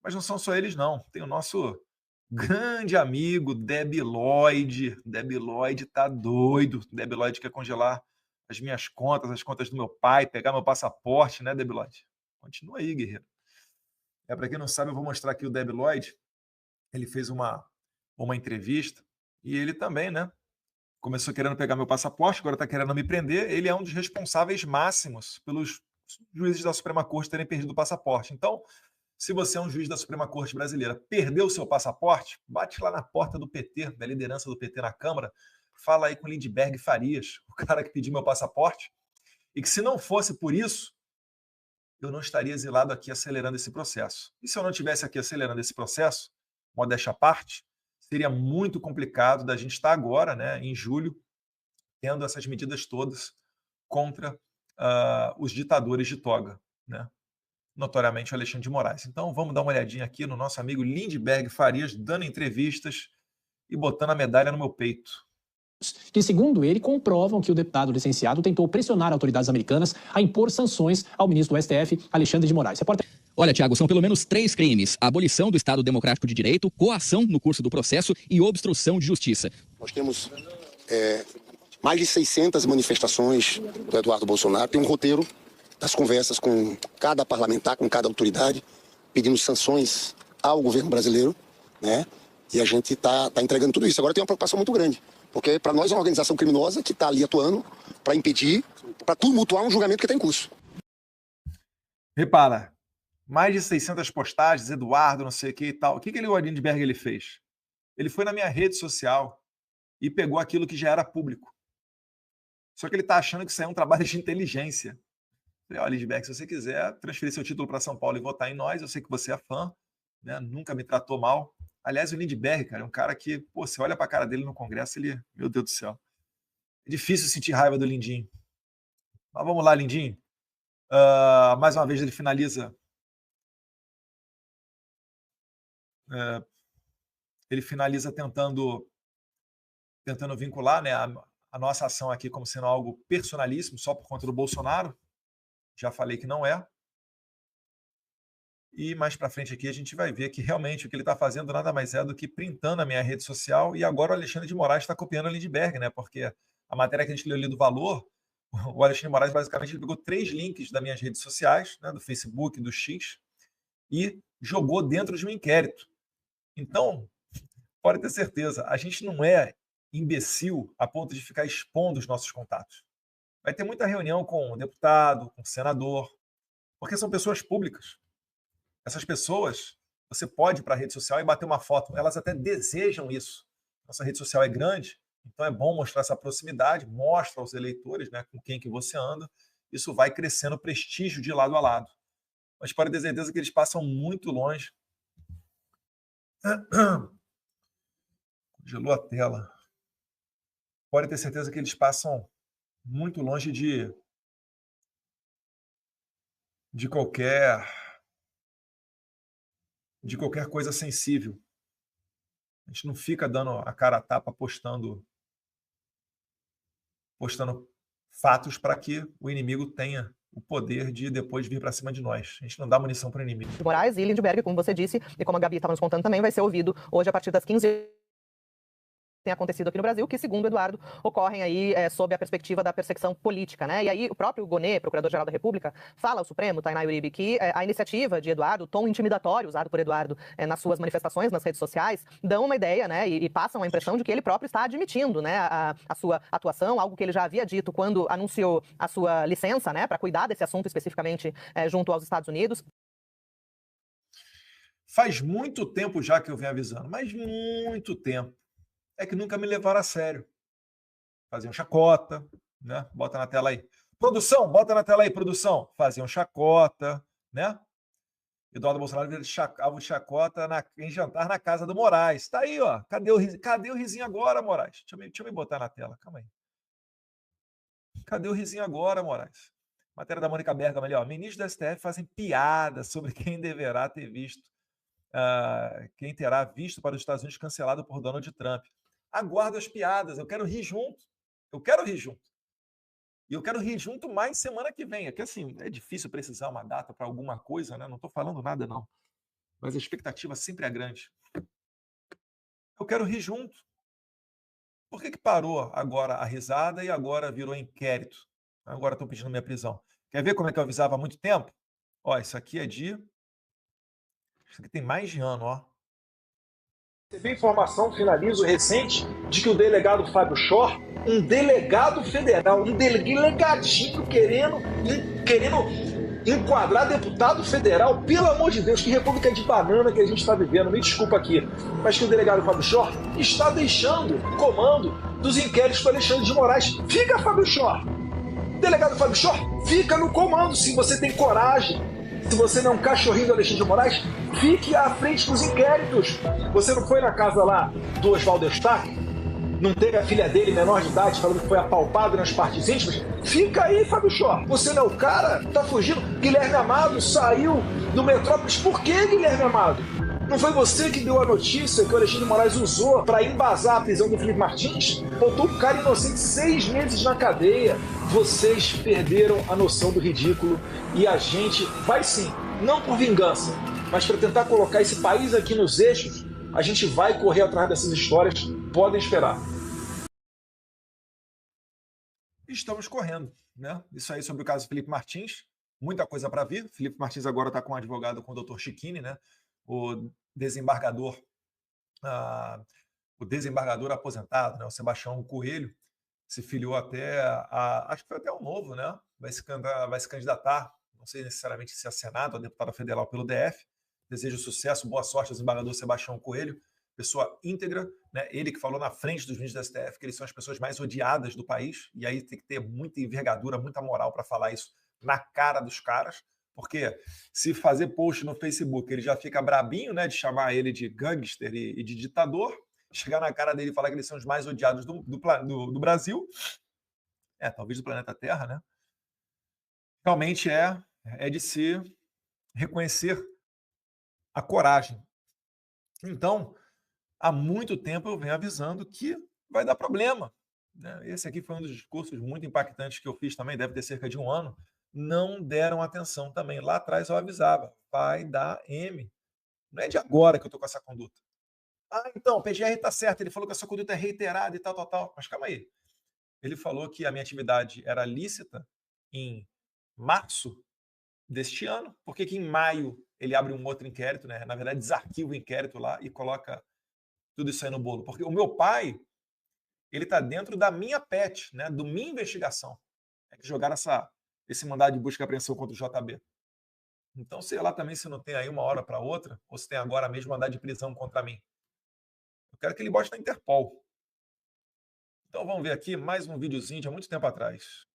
Mas não são só eles, não. Tem o nosso grande amigo Debi Lloyd. Debi Lloyd tá doido. Debi Lloyd quer congelar as minhas contas, as contas do meu pai, pegar meu passaporte, né, Debi Lloyd? Continua aí, guerreiro. Para quem não sabe, eu vou mostrar aqui o Debi Lloyd. Ele fez uma entrevista e ele também, né, começou querendo pegar meu passaporte, agora está querendo me prender. Ele é um dos responsáveis máximos pelos juízes da Suprema Corte terem perdido o passaporte. Então, se você é um juiz da Suprema Corte brasileira, perdeu o seu passaporte, bate lá na porta do PT, da liderança do PT na Câmara, fala aí com o Lindbergh Farias, o cara que pediu meu passaporte, e que se não fosse por isso, eu não estaria exilado aqui acelerando esse processo. E se eu não estivesse aqui acelerando esse processo, modéstia à parte, seria muito complicado da gente estar agora, né, em julho, tendo essas medidas todas contra os ditadores de toga, né? Notoriamente o Alexandre de Moraes. Então vamos dar uma olhadinha aqui no nosso amigo Lindbergh Farias, dando entrevistas e botando a medalha no meu peito. Que, segundo ele, comprovam que o deputado licenciado tentou pressionar autoridades americanas a impor sanções ao ministro do STF, Alexandre de Moraes. Olha, Tiago, são pelo menos 3 crimes: abolição do Estado Democrático de Direito, coação no curso do processo e obstrução de justiça. Nós temos mais de 600 manifestações do Eduardo Bolsonaro. Tem um roteiro das conversas com cada parlamentar, com cada autoridade, pedindo sanções ao governo brasileiro, né? E a gente está entregando tudo isso. Agora tem uma preocupação muito grande, porque para nós é uma organização criminosa que está ali atuando para impedir, para tumultuar um julgamento que está em curso. Repara, mais de 600 postagens, Eduardo, não sei o que e tal. O que o Lindbergh ele fez? Ele foi na minha rede social e pegou aquilo que já era público. Só que ele está achando que isso é um trabalho de inteligência. Falei, olha, Lindbergh, se você quiser transferir seu título para São Paulo e votar em nós, eu sei que você é fã, né? Nunca me tratou mal. Aliás, o Lindbergh, cara, é um cara que, pô, você olha para a cara dele no Congresso, ele, meu Deus do céu. É difícil sentir raiva do Lindinho. Mas vamos lá, Lindinho. Mais uma vez ele finaliza. Ele finaliza tentando vincular, né, a nossa ação aqui como sendo algo personalíssimo, só por conta do Bolsonaro. Já falei que não é. E mais para frente aqui a gente vai ver que realmente o que ele está fazendo nada mais é do que printando a minha rede social, e agora o Alexandre de Moraes está copiando o Lindbergh, né? Porque a matéria que a gente leu ali do Valor, o Alexandre de Moraes basicamente ele pegou 3 links das minhas redes sociais, né, do Facebook, do X, e jogou dentro de um inquérito. Então, pode ter certeza, a gente não é imbecil a ponto de ficar expondo os nossos contatos. Vai ter muita reunião com o deputado, com o senador, porque são pessoas públicas. Essas pessoas, você pode ir para a rede social e bater uma foto. Elas até desejam isso. Nossa rede social é grande, então é bom mostrar essa proximidade, mostra aos eleitores, né, com quem que você anda. Isso vai crescendo o prestígio de lado a lado. Mas pode ter certeza que eles passam muito longe. Congelou a tela. Pode ter certeza que eles passam muito longe de qualquer coisa sensível. A gente não fica dando a cara a tapa postando fatos para que o inimigo tenha o poder de depois vir para cima de nós. A gente não dá munição para o inimigo. Moraes e Lindbergh, como você disse, e como a Gabi estava nos contando também, vai ser ouvido hoje a partir das 15h. Tem acontecido aqui no Brasil, que, segundo Eduardo, ocorrem aí sob a perspectiva da perseguição política, né? E aí o próprio Gonê, Procurador-Geral da República, fala ao Supremo, Tainá Uribe, que a iniciativa de Eduardo, o tom intimidatório usado por Eduardo nas suas manifestações nas redes sociais, dão uma ideia, né? E passam a impressão de que ele próprio está admitindo, né, a sua atuação, algo que ele já havia dito quando anunciou a sua licença, né, para cuidar desse assunto especificamente junto aos Estados Unidos. Faz muito tempo já que eu venho avisando, mas muito tempo. É que nunca me levaram a sério. Faziam chacota, né? Bota na tela aí. Produção, bota na tela aí, produção. Faziam chacota, né? Eduardo Bolsonaro alvo de chacota em jantar na casa do Moraes. Tá aí, ó. Cadê o risinho agora, Moraes? Deixa eu me botar na tela, calma aí. Cadê o risinho agora, Moraes? Matéria da Mônica Bergamo ali, ó. Ministros do STF fazem piada sobre quem deverá ter visto, quem terá visto para os Estados Unidos cancelado por Donald Trump. Aguardo as piadas, eu quero rir junto. Eu quero rir junto. E eu quero rir junto mais semana que vem. É que assim, é difícil precisar uma data para alguma coisa, né? Não estou falando nada, não. Mas a expectativa sempre é grande. Eu quero rir junto. Por que parou agora a risada e agora virou inquérito? Agora estão pedindo minha prisão. Quer ver como é que eu avisava há muito tempo? Ó, isso aqui é de... Isso aqui tem mais de ano, ó. Recebi informação, finalizo, recente, de que o delegado Fábio Shor, um delegado federal, um delegadinho querendo enquadrar deputado federal, pelo amor de Deus, que república de banana que a gente está vivendo, me desculpa aqui, mas que o delegado Fábio Shor está deixando o comando dos inquéritos do Alexandre de Moraes. Fica, Fábio Shor! Delegado Fábio Shor, fica no comando, se você tem coragem. Se você não é um cachorrinho do Alexandre de Moraes, fique à frente dos inquéritos. Você não foi na casa lá do Oswaldo Eustáquio? Não teve a filha dele, menor de idade, falando que foi apalpado nas partes íntimas? Fica aí, Fábio Shor. Você não é o cara? Tá fugindo? Guilherme Amado saiu do Metrópolis. Por que, Guilherme Amado? Não foi você que deu a notícia que o Alexandre de Moraes usou para embasar a prisão do Felipe Martins? Botou um cara inocente 6 meses na cadeia. Vocês perderam a noção do ridículo e a gente vai sim, não por vingança, mas para tentar colocar esse país aqui nos eixos, a gente vai correr atrás dessas histórias, podem esperar. Estamos correndo, né? Isso aí sobre o caso Felipe Martins, muita coisa para vir. Felipe Martins agora está com um advogado, com o Dr. Chiquini, né? O desembargador aposentado, né? O Sebastião Coelho, se filiou até acho que foi até o Novo, né? Vai se candidatar, não sei necessariamente se é Senado ou deputado federal pelo DF. Desejo sucesso, boa sorte ao desembargador Sebastião Coelho, pessoa íntegra, né? Ele que falou na frente dos ministros da STF que eles são as pessoas mais odiadas do país, e aí tem que ter muita envergadura, muita moral para falar isso na cara dos caras, porque se fazer post no Facebook ele já fica brabinho, né? De chamar ele de gangster e de ditador, chegar na cara dele e falar que eles são os mais odiados do Brasil, talvez do planeta Terra, né? Realmente é de se reconhecer a coragem. Então, há muito tempo eu venho avisando que vai dar problema, né? Esse aqui foi um dos discursos muito impactantes que eu fiz também, deve ter cerca de um ano. Não deram atenção também. Lá atrás eu avisava, vai dar M. Não é de agora que eu estou com essa conduta. Então, o PGR está certo, ele falou que essa conduta é reiterada e tal. Mas calma aí. Ele falou que a minha atividade era lícita em março deste ano. Por que em maio ele abre um outro inquérito, né? Na verdade, desarquiva o inquérito lá e coloca tudo isso aí no bolo? Porque o meu pai, ele está dentro da minha PET, né? Do minha investigação. É que jogaram esse mandado de busca e apreensão contra o JB. Então, sei lá também se não tem aí uma hora para outra, ou se tem agora mesmo mandado de prisão contra mim. Eu quero que ele bote na Interpol. Então vamos ver aqui mais um videozinho de há muito tempo atrás.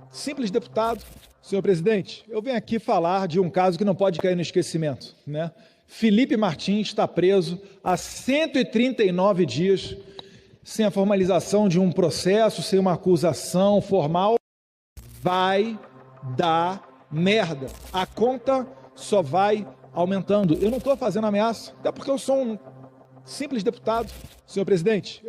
Simples deputado, senhor presidente, eu venho aqui falar de um caso que não pode cair no esquecimento, né? Felipe Martins está preso há 139 dias, sem a formalização de um processo, sem uma acusação formal. Vai dar merda. A conta só vai aumentando. Eu não estou fazendo ameaça, até porque eu sou um simples deputado, senhor presidente.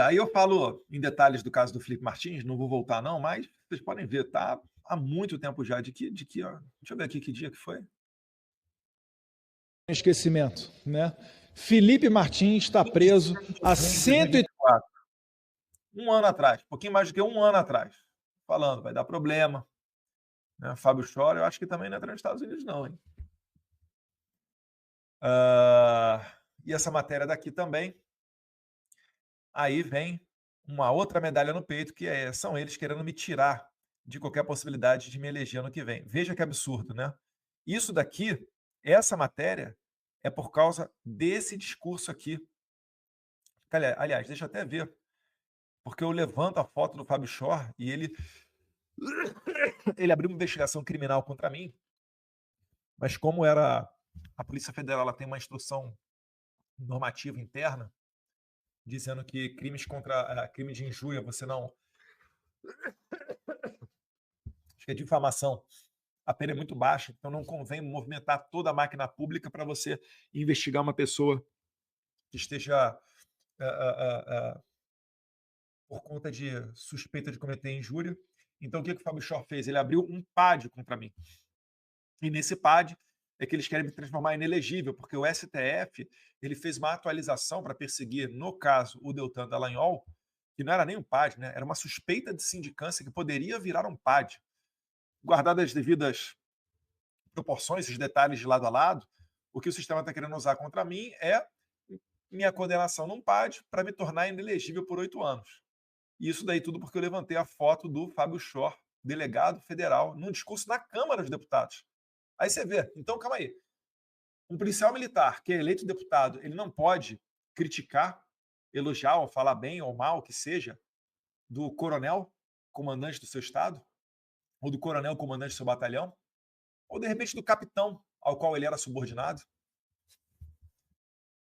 Aí eu falo em detalhes do caso do Felipe Martins, não vou voltar não, mas vocês podem ver, tá há muito tempo já, ó, deixa eu ver aqui que dia que foi. Esquecimento, né? Felipe Martins está preso há 104. Um ano atrás, um pouquinho mais do que um ano atrás. Falando, vai dar problema. Né? Fábio Shor, eu acho que também não entra nos Estados Unidos não, hein? E essa matéria daqui também. Aí vem uma outra medalha no peito, que são eles querendo me tirar de qualquer possibilidade de me eleger ano que vem. Veja que absurdo, né? Isso daqui, essa matéria, é por causa desse discurso aqui. Aliás, deixa eu até ver. Porque eu levanto a foto do Fábio Shor e ele abriu uma investigação criminal contra mim. Mas como a Polícia Federal ela tem uma instrução normativa interna, dizendo que crime de injúria você não que a difamação, a pena é muito baixa, então não convém movimentar toda a máquina pública para você investigar uma pessoa que esteja por conta de suspeita de cometer injúria. Então, o que o Fábio Shor fez? Ele abriu um PAD contra mim. E nesse PAD é que eles querem me transformar em inelegível, porque o STF ele fez uma atualização para perseguir, no caso, o Deltan Dallagnol, que não era nem um PAD, né? Era uma suspeita de sindicância que poderia virar um PAD. Guardadas as devidas proporções, os detalhes de lado a lado, o que o sistema está querendo usar contra mim é minha condenação num PAD para me tornar inelegível por 8 anos. E isso daí tudo porque eu levantei a foto do Fábio Shor, delegado federal, num discurso na Câmara dos Deputados. Aí você vê, então calma aí. Um policial militar que é eleito deputado, ele não pode criticar, elogiar ou falar bem ou mal, que seja, do coronel, comandante do seu estado, ou do coronel, comandante do seu batalhão, ou de repente do capitão ao qual ele era subordinado.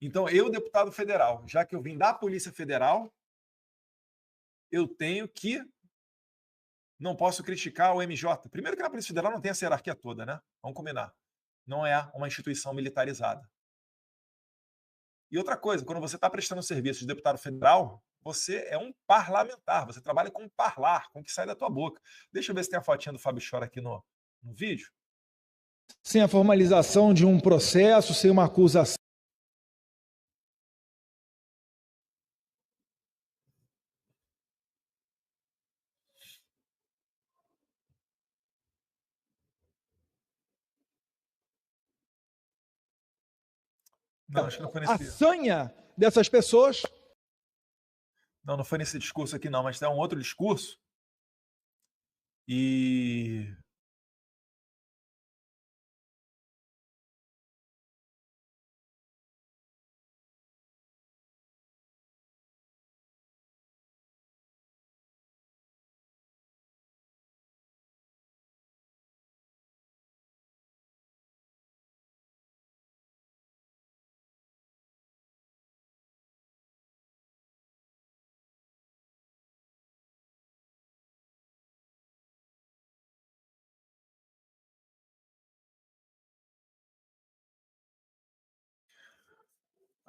Então, eu, deputado federal, já que eu vim da Polícia Federal, eu tenho que... Não posso criticar o MJ. Primeiro que na Polícia Federal não tem essa hierarquia toda, né? Vamos combinar. Não é uma instituição militarizada. E outra coisa, quando você está prestando serviço de deputado federal, você é um parlamentar, você trabalha com parlar, com o que sai da tua boca. Deixa eu ver se tem a fotinha do Fábio Shor aqui no vídeo. Sem a formalização de um processo, sem uma acusação. Não, acho que não foi nesse... A sanha dessas pessoas... Não, não foi nesse discurso aqui não, mas tem um outro discurso. E...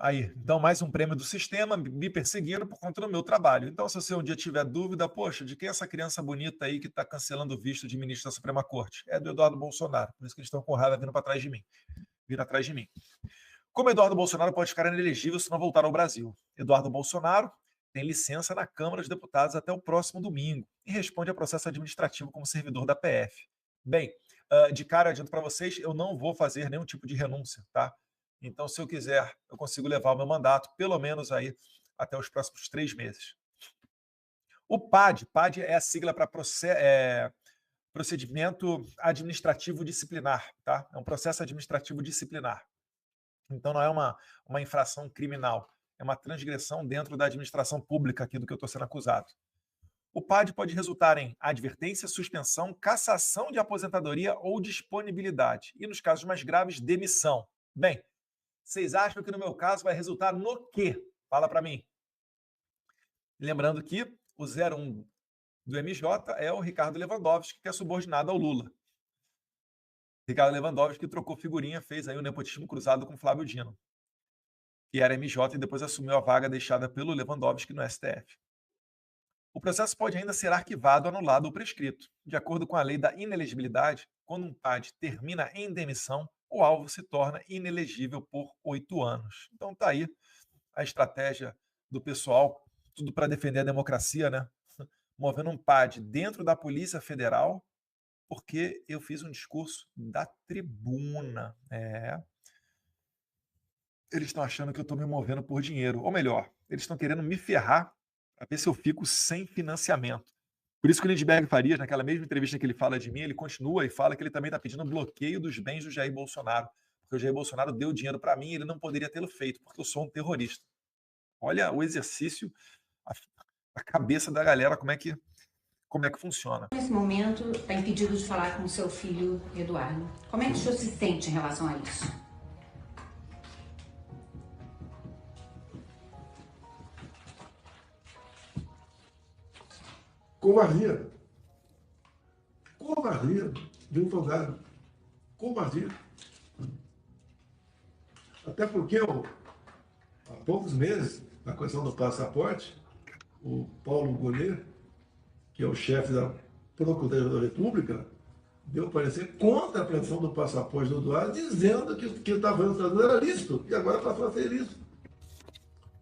Aí, então, mais um prêmio do sistema, me perseguiram por conta do meu trabalho. Então, se você um dia tiver dúvida, poxa, de quem é essa criança bonita aí que está cancelando o visto de ministro da Suprema Corte? É do Eduardo Bolsonaro. Por isso que eles estão com raiva vindo para trás de mim. Vindo atrás de mim. Como Eduardo Bolsonaro pode ficar inelegível se não voltar ao Brasil? Eduardo Bolsonaro tem licença na Câmara dos Deputados até o próximo domingo e responde a processo administrativo como servidor da PF. Bem, de cara, adianto para vocês, eu não vou fazer nenhum tipo de renúncia, tá? Então, se eu quiser, eu consigo levar o meu mandato, pelo menos aí, até os próximos 3 meses. O PAD é a sigla para procedimento administrativo disciplinar, tá? É um processo administrativo disciplinar. Então, não é uma infração criminal, é uma transgressão dentro da administração pública aqui do que eu estou sendo acusado. O PAD pode resultar em advertência, suspensão, cassação de aposentadoria ou disponibilidade. E, nos casos mais graves, demissão. Bem, vocês acham que no meu caso vai resultar no quê? Fala para mim. Lembrando que o 01 do MJ é o Ricardo Lewandowski, que é subordinado ao Lula. Ricardo Lewandowski que trocou figurinha, fez aí o nepotismo cruzado com Flávio Dino, que era MJ e depois assumiu a vaga deixada pelo Lewandowski no STF. O processo pode ainda ser arquivado, anulado ou prescrito. De acordo com a lei da inelegibilidade, quando um PAD termina em demissão, o alvo se torna inelegível por 8 anos. Então tá aí a estratégia do pessoal, tudo para defender a democracia, né? Movendo um PAD dentro da Polícia Federal, porque eu fiz um discurso da tribuna. Eles estão achando que eu estou me movendo por dinheiro. Ou melhor, eles estão querendo me ferrar para ver se eu fico sem financiamento. Por isso que o Lindbergh Farias, naquela mesma entrevista que ele fala de mim, ele continua e fala que ele também está pedindo bloqueio dos bens do Jair Bolsonaro. Porque o Jair Bolsonaro deu dinheiro para mim e ele não poderia tê-lo feito, porque eu sou um terrorista. Olha o exercício, a cabeça da galera, como é que funciona. Nesse momento, está impedido de falar com seu filho, Eduardo. Como é que o senhor se sente em relação a isso? Covardia. Covardia. covardia, covardia. Até porque há poucos meses, na questão do passaporte, o Paulo Gonet, que é o chefe da Procuradoria da República, deu parecer contra a pensão do passaporte do Eduardo, dizendo que ele estava fazendo era lícito, e agora passou a ser lícito.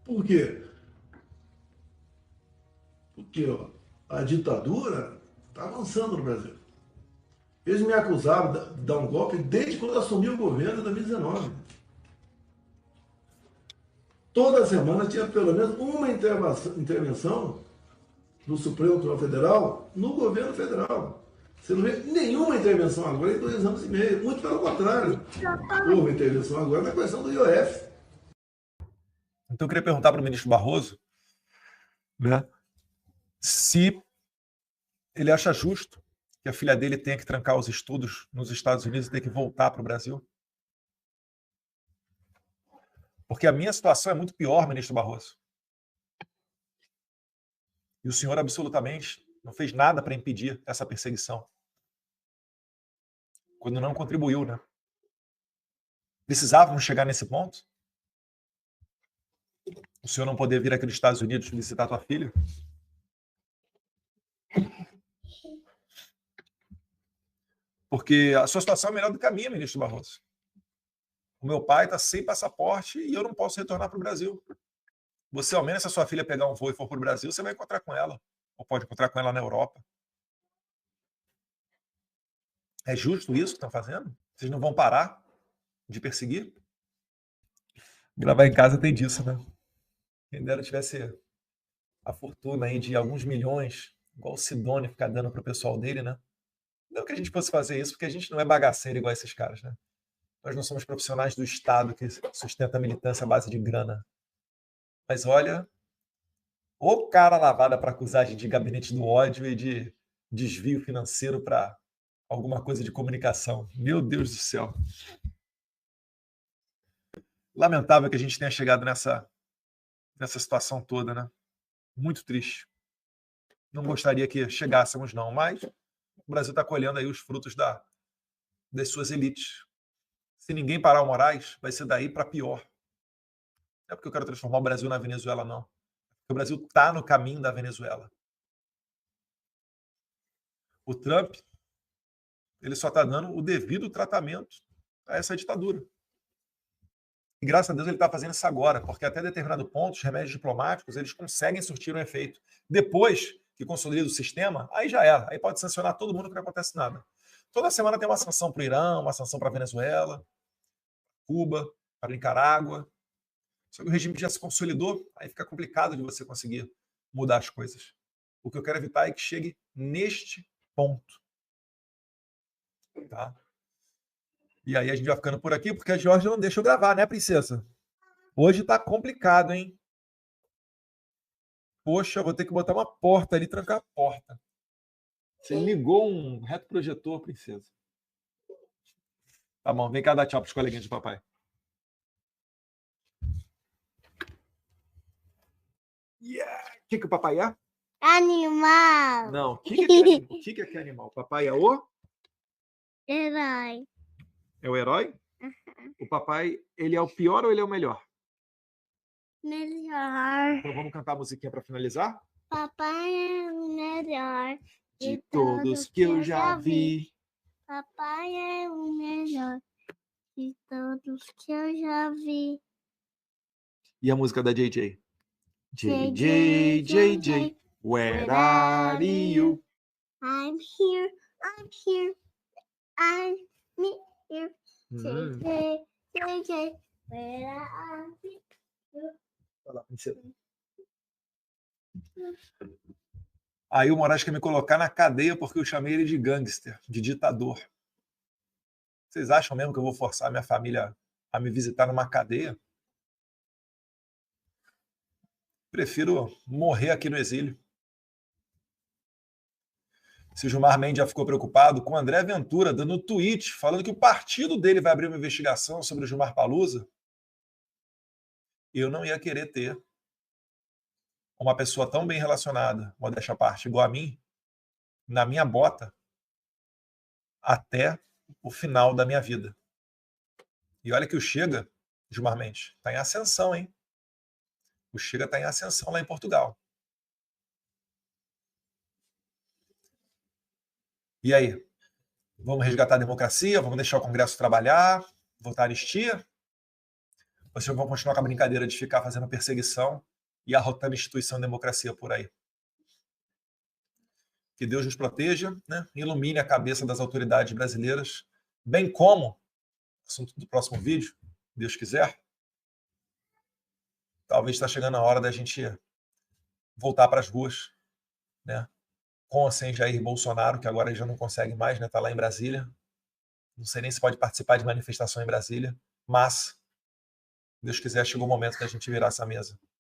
Por quê? Porque a ditadura está avançando no Brasil. Eles me acusavam de dar um golpe desde quando eu assumi o governo em 2019. Toda semana tinha pelo menos uma intervenção do Supremo Tribunal Federal no governo federal. Você não vê nenhuma intervenção agora em 2 anos e meio. Muito pelo contrário. Houve intervenção agora na questão do IOF. Então eu queria perguntar para o ministro Barroso, né, se ele acha justo que a filha dele tenha que trancar os estudos nos Estados Unidos e ter que voltar para o Brasil. Porque a minha situação é muito pior, ministro Barroso. E o senhor absolutamente não fez nada para impedir essa perseguição. Quando não contribuiu, né? Precisávamos chegar nesse ponto? O senhor não poder vir aqui nos Estados Unidos visitar a tua filha? Porque a sua situação é melhor do que a minha, ministro Barroso. O meu pai está sem passaporte e eu não posso retornar para o Brasil. Você, ao menos, se a sua filha pegar um voo e for para o Brasil, você vai encontrar com ela. Ou pode encontrar com ela na Europa. É justo isso que estão fazendo? Vocês não vão parar de perseguir? Gravar em casa tem disso, né? Quem dera tivesse a fortuna aí de alguns milhões, igual o Sidônio ficar dando para o pessoal dele, né? Não que a gente fosse fazer isso, porque a gente não é bagaceiro igual esses caras, né? Nós não somos profissionais do Estado que sustenta a militância à base de grana. Mas olha, o cara lavada para acusar de gabinete do ódio e de desvio financeiro para alguma coisa de comunicação. Meu Deus do céu. Lamentável que a gente tenha chegado nessa situação toda, né? Muito triste. Não gostaria que chegássemos, não, mas o Brasil está colhendo aí os frutos das suas elites. Se ninguém parar o Moraes, vai ser daí para pior. Não é porque eu quero transformar o Brasil na Venezuela, não. Porque o Brasil está no caminho da Venezuela. O Trump, ele só está dando o devido tratamento a essa ditadura. E graças a Deus ele está fazendo isso agora, porque até determinado ponto, os remédios diplomáticos, eles conseguem surtir um efeito. Depois que consolida o sistema, aí já era. Aí pode sancionar todo mundo que não acontece nada. Toda semana tem uma sanção para o Irã, uma sanção para a Venezuela, Cuba, para a Nicarágua. Só que o regime já se consolidou, aí fica complicado de você conseguir mudar as coisas. O que eu quero evitar é que chegue neste ponto. Tá? E aí a gente vai ficando por aqui, porque a Georgia não deixa eu gravar, né, princesa? Hoje tá complicado, hein? Poxa, eu vou ter que botar uma porta ali, trancar a porta. Você ligou um retroprojetor, princesa. Tá bom, vem cá dar tchau pros coleguinhas de papai. Yeah! O que o papai é? Animal. Não, o que é animal? O papai é o? Herói. É o herói? O papai, ele é o pior ou ele é o melhor? Melhor. Então vamos cantar a musiquinha para finalizar? Papai é o melhor de todos que eu já vi. Papai é o melhor de todos que eu já vi. E a música da JJ? JJ, JJ, where are you? I'm here, I'm here, I'm here. JJ, JJ, where are you? Vai lá, princesa. Aí o Moraes quer me colocar na cadeia porque eu chamei ele de gangster, de ditador. Vocês acham mesmo que eu vou forçar minha família a me visitar numa cadeia? Prefiro morrer aqui no exílio. Se o Gilmar Mendes já ficou preocupado com o André Ventura dando tweet falando que o partido dele vai abrir uma investigação sobre o Gilmar Palusa, eu não ia querer ter uma pessoa tão bem relacionada, modéstia à parte, igual a mim, na minha bota, até o final da minha vida. E olha que o Chega, Gilmar Mendes, está em ascensão, hein? O Chega está em ascensão lá em Portugal. E aí? Vamos resgatar a democracia? Vamos deixar o Congresso trabalhar? Votar anistia? Ou vocês vão continuar com a brincadeira de ficar fazendo perseguição e arrotando instituição e democracia por aí? Que Deus nos proteja, né? Ilumine a cabeça das autoridades brasileiras, bem como, assunto do próximo vídeo, Deus quiser, talvez está chegando a hora da gente voltar para as ruas, né? Com ou sem Jair Bolsonaro, que agora já não consegue mais, né? Está lá em Brasília. Não sei nem se pode participar de manifestação em Brasília, mas, Deus quiser, chegou o momento da gente virar essa mesa.